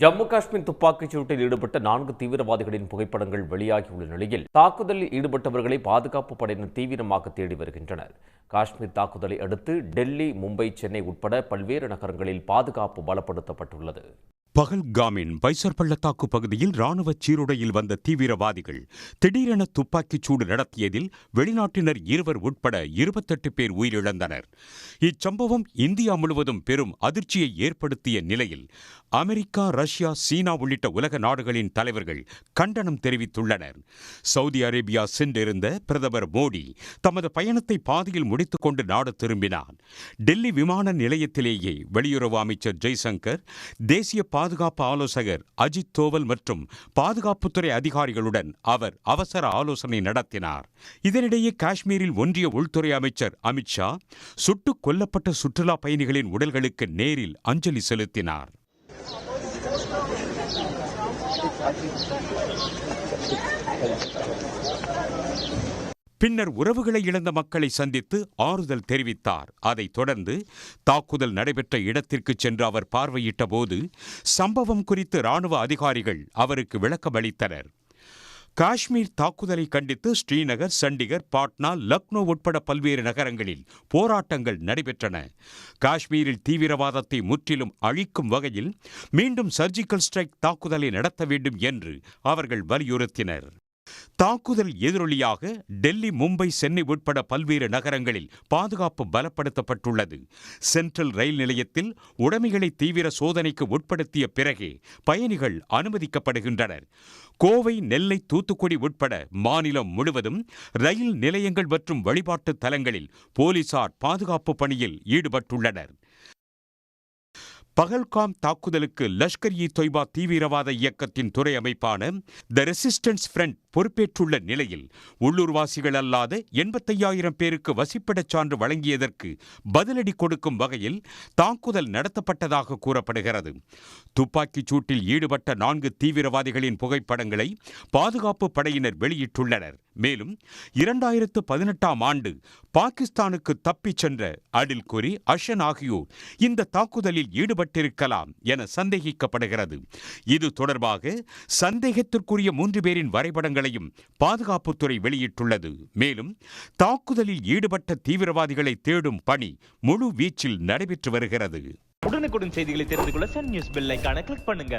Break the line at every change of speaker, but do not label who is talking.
ஜம்மு காஷ்மீர் துப்பாக்கிச் சூட்டில் ஈடுபட்ட 4 தீவிரவாதிகளின் புகைப்படங்கள் வெளியாகியுள்ள நிலையில் தாக்குதலில் ஈடுபட்டவர்களை பாதுகாப்பு படையினர் தீவிரமாக தேடி வருகின்றனர். காஷ்மீர் தாக்குதலை அடுத்து டெல்லி, மும்பை, சென்னை உட்பட பல்வேறு நகரங்களில் பாதுகாப்பு பலப்படுத்தப்பட்டுள்ளது.
பகல்காமின் பைசர் பள்ளத்தாக்கு பகுதியில் ராணுவ சீருடையில் வந்த தீவிரவாதிகள் திடீரென துப்பாக்கிச் சூடு நடத்தியதில் வெளிநாட்டினர் 2 உட்பட 28 பேர் உயிரிழந்தனர். இச்சம்பவம் இந்தியா முழுவதும் பெரும் அதிர்ச்சியை ஏற்படுத்திய நிலையில் அமெரிக்கா, ரஷ்யா, சீனா உள்ளிட்ட உலக நாடுகளின் தலைவர்கள் கண்டனம் தெரிவித்துள்ளனர். சவுதி அரேபியா சென்றிருந்த பிரதமர் மோடி தமது பயணத்தை பாதியில் முடித்துக் கொண்டு நாடு திரும்பினார். டெல்லி விமான நிலையத்திலேயே வெளியுறவு அமைச்சர் ஜெய்சங்கர், தேசிய பாதுகாப்பு ஆலோசகர் அஜித் தோவல் மற்றும் பாதுகாப்புத்துறை அதிகாரிகளுடன் அவர் அவசர ஆலோசனை நடத்தினார். இதனிடையே காஷ்மீரில் ஒன்றிய உள்துறை அமைச்சர் அமித்ஷா சுட்டுக் கொல்லப்பட்ட சுற்றுலா பயணிகளின் உடல்களுக்கு நேரில் அஞ்சலி செலுத்தினார். பின்னர் உறவுகளை இழந்த மக்களை சந்தித்து ஆறுதல் தெரிவித்தார். அதைத் தொடர்ந்து தாக்குதல் நடைபெற்ற இடத்திற்கு சென்று அவர் பார்வையிட்ட போது சம்பவம் குறித்து ராணுவ அதிகாரிகள் அவருக்கு விளக்கம் அளித்தனர். காஷ்மீர் தாக்குதலை கண்டித்து ஸ்ரீநகர், சண்டிகர், பாட்னா, லக்னோ உட்பட பல்வேறு நகரங்களில் போராட்டங்கள் நடைபெற்றன. காஷ்மீரில் தீவிரவாதத்தை முற்றிலும் அழிக்கும் வகையில் மீண்டும் சர்ஜிக்கல் ஸ்ட்ரைக் தாக்குதலை நடத்த வேண்டும் என்று அவர்கள் வலியுறுத்தினர். தாக்குதல் எதிரொலியாக டெல்லி, மும்பை, சென்னை உட்பட பல்வேறு நகரங்களில் பாதுகாப்பு பலப்படுத்தப்பட்டுள்ளது. சென்ட்ரல் ரயில் நிலையத்தில் உடைமைகளை தீவிர சோதனைக்கு உட்படுத்திய பிறகே பயணிகள் அனுமதிக்கப்படுகின்றனர். கோவை, நெல்லை, தூத்துக்குடி உட்பட மாநிலம் முழுவதும் ரயில் நிலையங்கள் மற்றும் வழிபாட்டு தலங்களில் போலீசார் பாதுகாப்பு பணியில் ஈடுபட்டுள்ளனர். பகல்காம் தாக்குதலுக்கு லஷ்கர்-இ-தொய்பா தீவிரவாத இயக்கத்தின் துறை அமைப்பான த ரெசிஸ்டன்ஸ் ஃப்ரண்ட் பொறுப்பேற்றுள்ள நிலையில் உள்ளூர்வாசிகள் அல்லாத 85,000 பேருக்கு வசிப்பிடச் சான்று வழங்கியதற்கு பதிலடி கொடுக்கும் வகையில் தாக்குதல் நடத்தப்பட்டதாக கூறப்படுகிறது. துப்பாக்கிச் சூட்டில் ஈடுபட்ட 4 தீவிரவாதிகளின் புகைப்படங்களை பாதுகாப்பு படையினர் வெளியிட்டுள்ளனர். மேலும் 2018ஆம் ஆண்டு பாகிஸ்தானுக்கு தப்பிச் சென்ற அடில் குரி, அஷன் ஆகியோர் இந்த தாக்குதலில் ஈடுபட்டிருக்கலாம் என சந்தேகிக்கப்படுகிறது. இது தொடர்பாக சந்தேகத்திற்குரிய 3 பேரின் வரைபடங்களையும் பாதுகாப்புத்துறை வெளியிட்டுள்ளது. மேலும் தாக்குதலில் ஈடுபட்ட தீவிரவாதிகளை தேடும் பணி முழு வீச்சில் நடைபெற்று வருகிறது.
உடனுக்குடன் செய்திகளை தெரிந்து கொள்ள சன் நியூஸ் பெல் ஐகானை கிளிக் பண்ணுங்க.